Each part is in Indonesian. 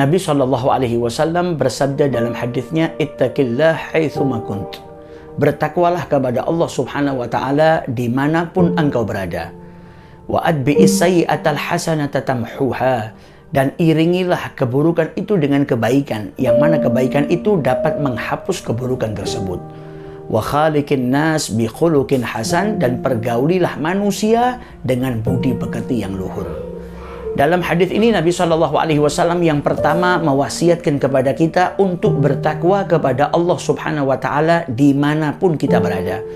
Nabi SAW bersabda dalam hadisnya, "Ittaqillah haitsuma kunt." Bertakwalah kepada Allah Subhanahu wa taala dimanapun engkau berada. Wa atbi'is sayyi'atal hasanata tamhuha, dan iringilah keburukan itu dengan kebaikan, yang mana kebaikan itu dapat menghapus keburukan tersebut. Wa khaliqin nas bi khuluqin hasan, dan pergaulilah manusia dengan budi pekerti yang luhur. Dalam hadis ini Nabi SAW yang pertama mewasiatkan kepada kita untuk bertakwa kepada Allah Subhanahu wa taala dimanapun kita berada.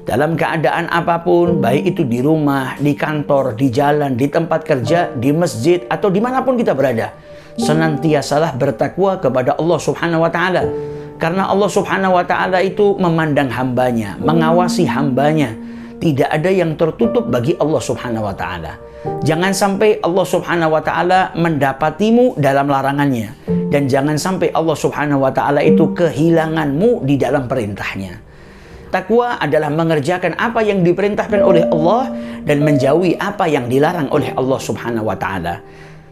Dalam keadaan apapun, baik itu di rumah, di kantor, di jalan, di tempat kerja, di masjid, atau dimanapun kita berada, senantiasalah bertakwa kepada Allah Subhanahu wa taala. Karena Allah Subhanahu wa taala itu memandang hambanya, mengawasi hambanya. Tidak ada yang tertutup bagi Allah Subhanahu wa taala. Jangan sampai Allah Subhanahu wa taala mendapatimu dalam larangannya, dan jangan sampai Allah Subhanahu wa taala itu kehilanganmu di dalam perintahnya. Takwa adalah mengerjakan apa yang diperintahkan oleh Allah dan menjauhi apa yang dilarang oleh Allah Subhanahu wa taala.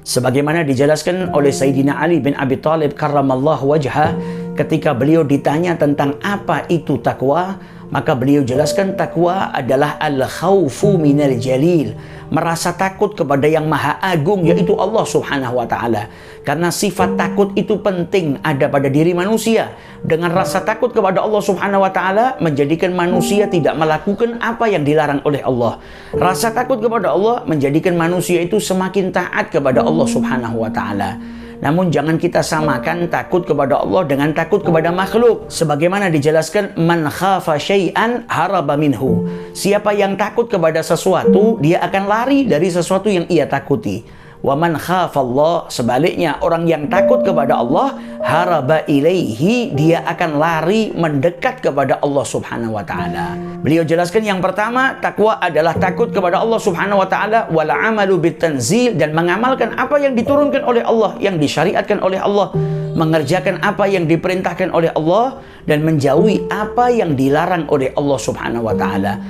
Sebagaimana dijelaskan oleh Sayyidina Ali bin Abi Thalib karramallahu wajhah, ketika beliau ditanya tentang apa itu takwa, maka beliau jelaskan takwa adalah al-khawfu minal jalil, merasa takut kepada yang maha agung, yaitu Allah Subhanahu wa taala. Karena sifat takut itu penting ada pada diri manusia. Dengan rasa takut kepada Allah Subhanahu wa taala menjadikan manusia tidak melakukan apa yang dilarang oleh Allah. Rasa takut kepada Allah menjadikan manusia itu semakin taat kepada Allah Subhanahu wa taala. Namun jangan kita samakan takut kepada Allah dengan takut kepada makhluk. Sebagaimana dijelaskan, man khafa syai'an haraba minhu. Siapa yang takut kepada sesuatu, dia akan lari dari sesuatu yang ia takuti. Wa man khafa Allah, sebaliknya orang yang takut kepada Allah, haraba ilaihi, dia akan lari mendekat kepada Allah Subhanahu wa taala. Beliau jelaskan yang pertama, takwa adalah takut kepada Allah Subhanahu wa taala, wal amalu bitanzil, dan mengamalkan apa yang diturunkan oleh Allah, yang disyariatkan oleh Allah, mengerjakan apa yang diperintahkan oleh Allah, dan menjauhi apa yang dilarang oleh Allah Subhanahu wa taala.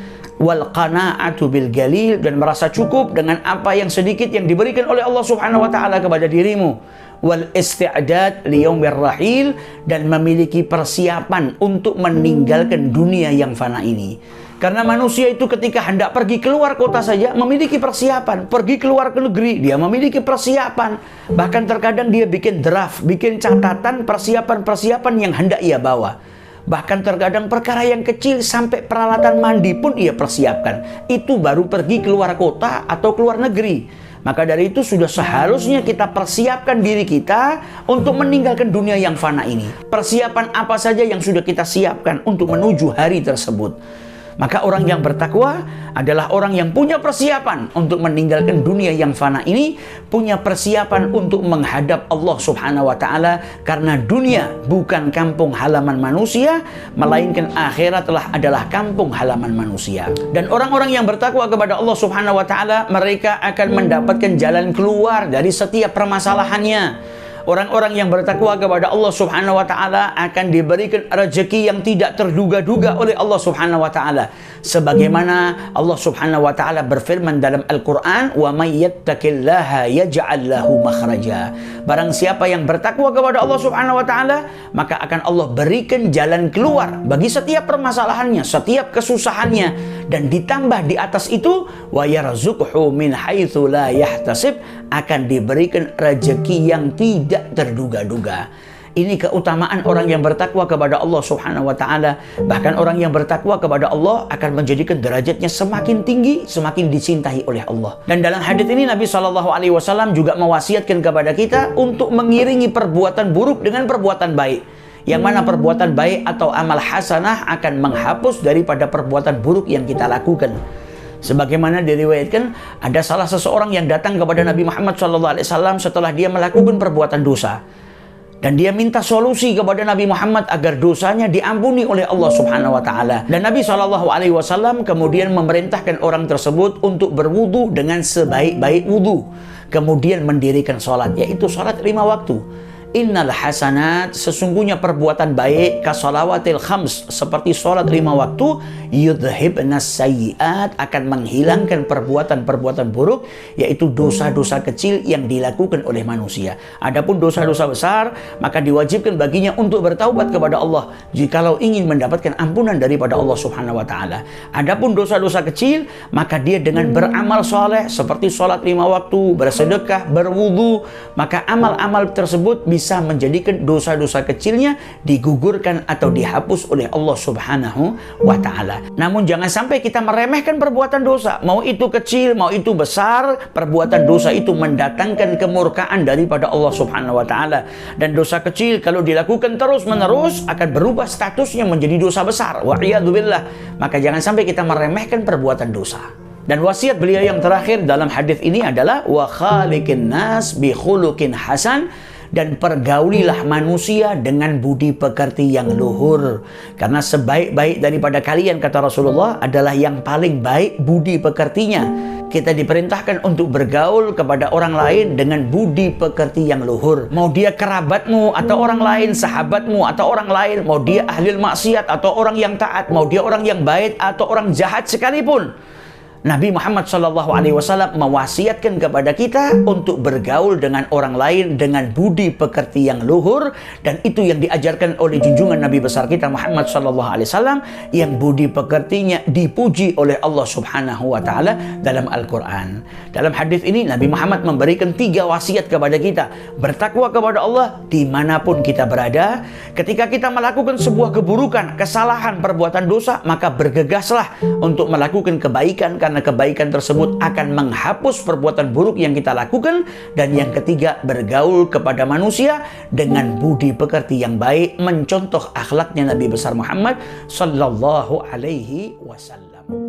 Wal qana'atu bil galil, dan merasa cukup dengan apa yang sedikit yang diberikan oleh Allah Subhanahu wa taala kepada dirimu. Wal isti'dad li yaumir rahil, dan memiliki persiapan untuk meninggalkan dunia yang fana ini. Karena manusia itu ketika hendak pergi keluar kota saja memiliki persiapan, pergi keluar ke negeri dia memiliki persiapan. Bahkan terkadang dia bikin draft, bikin catatan persiapan-persiapan yang hendak ia bawa. Bahkan terkadang perkara yang kecil sampai peralatan mandi pun ia persiapkan. Itu baru pergi keluar kota atau keluar negeri. Maka dari itu sudah seharusnya kita persiapkan diri kita untuk meninggalkan dunia yang fana ini. Persiapan apa saja yang sudah kita siapkan untuk menuju hari tersebut. Maka orang yang bertakwa adalah orang yang punya persiapan untuk meninggalkan dunia yang fana ini, punya persiapan untuk menghadap Allah Subhanahu wa taala, karena dunia bukan kampung halaman manusia, melainkan akhiratlah adalah kampung halaman manusia. Dan orang-orang yang bertakwa kepada Allah Subhanahu wa taala, mereka akan mendapatkan jalan keluar dari setiap permasalahannya. Orang-orang yang bertakwa kepada Allah Subhanahu wa taala akan diberikan rezeki yang tidak terduga-duga oleh Allah Subhanahu wa taala. Sebagaimana Allah Subhanahu wa taala berfirman dalam Al-Qur'an, "Wa may yattaqillaha yaj'al lahu makhraja." Barang siapa yang bertakwa kepada Allah Subhanahu wa taala, maka akan Allah berikan jalan keluar bagi setiap permasalahannya, setiap kesusahannya, dan ditambah di atas itu, wa yarzuqhu min haitsu la yahtasib, akan diberikan rezeki yang tidak terduga-duga. Ini keutamaan orang yang bertakwa kepada Allah Subhanahu wa taala. Bahkan orang yang bertakwa kepada Allah akan menjadikan derajatnya semakin tinggi, semakin dicintai oleh Allah. Dan dalam hadis ini Nabi SAW juga mewasiatkan kepada kita untuk mengiringi perbuatan buruk dengan perbuatan baik. Yang mana perbuatan baik atau amal hasanah akan menghapus daripada perbuatan buruk yang kita lakukan. Sebagaimana diriwayatkan, ada salah seseorang yang datang kepada Nabi Muhammad SAW setelah dia melakukan perbuatan dosa. Dan dia minta solusi kepada Nabi Muhammad agar dosanya diampuni oleh Allah Subhanahu wa taala. Dan Nabi SAW kemudian memerintahkan orang tersebut untuk berwudu dengan sebaik-baik wudu. Kemudian mendirikan sholat, yaitu sholat 5 waktu. Innal hasanat, sesungguhnya perbuatan baik, kasolawatil khams, seperti sholat 5 waktu, yudhibnas sayyiat, akan menghilangkan perbuatan-perbuatan buruk, yaitu dosa-dosa kecil yang dilakukan oleh manusia. Adapun dosa-dosa besar, maka diwajibkan baginya untuk bertaubat kepada Allah jikalau ingin mendapatkan ampunan daripada Allah Subhanahu wa taala. Adapun dosa-dosa kecil, maka dia dengan beramal soleh seperti sholat 5 waktu, bersedekah, berwudu, maka amal-amal tersebut bisa menjadikan dosa-dosa kecilnya digugurkan atau dihapus oleh Allah Subhanahu wa taala. Namun jangan sampai kita meremehkan perbuatan dosa, mau itu kecil, mau itu besar. Perbuatan dosa itu mendatangkan kemurkaan daripada Allah Subhanahu wa taala. Dan dosa kecil kalau dilakukan terus-menerus akan berubah statusnya menjadi dosa besar. Wa'iyadzubillah. Maka jangan sampai kita meremehkan perbuatan dosa. Dan wasiat beliau yang terakhir dalam hadis ini adalah wa khaliqin nas bi khuluqin hasan, dan pergaulilah manusia dengan budi pekerti yang luhur. Karena sebaik-baik daripada kalian, kata Rasulullah, adalah yang paling baik budi pekertinya. Kita diperintahkan untuk bergaul kepada orang lain dengan budi pekerti yang luhur. Mau dia kerabatmu atau orang lain, sahabatmu atau orang lain, mau dia ahli maksiat atau orang yang taat, mau dia orang yang baik atau orang jahat sekalipun, Nabi Muhammad SAW mewasiatkan kepada kita untuk bergaul dengan orang lain dengan budi pekerti yang luhur, dan itu yang diajarkan oleh junjungan Nabi besar kita Muhammad SAW yang budi pekertinya dipuji oleh Allah Subhanahu wa taala dalam Al-Quran. Dalam hadis ini Nabi Muhammad memberikan 3 wasiat kepada kita: bertakwa kepada Allah dimanapun kita berada. Ketika kita melakukan sebuah keburukan, kesalahan, perbuatan dosa, maka bergegaslah untuk melakukan kebaikan, karena kebaikan tersebut akan menghapus perbuatan buruk yang kita lakukan. Dan yang ketiga, bergaul kepada manusia dengan budi pekerti yang baik, mencontoh akhlaknya Nabi besar Muhammad sallallahu alaihi wasallam.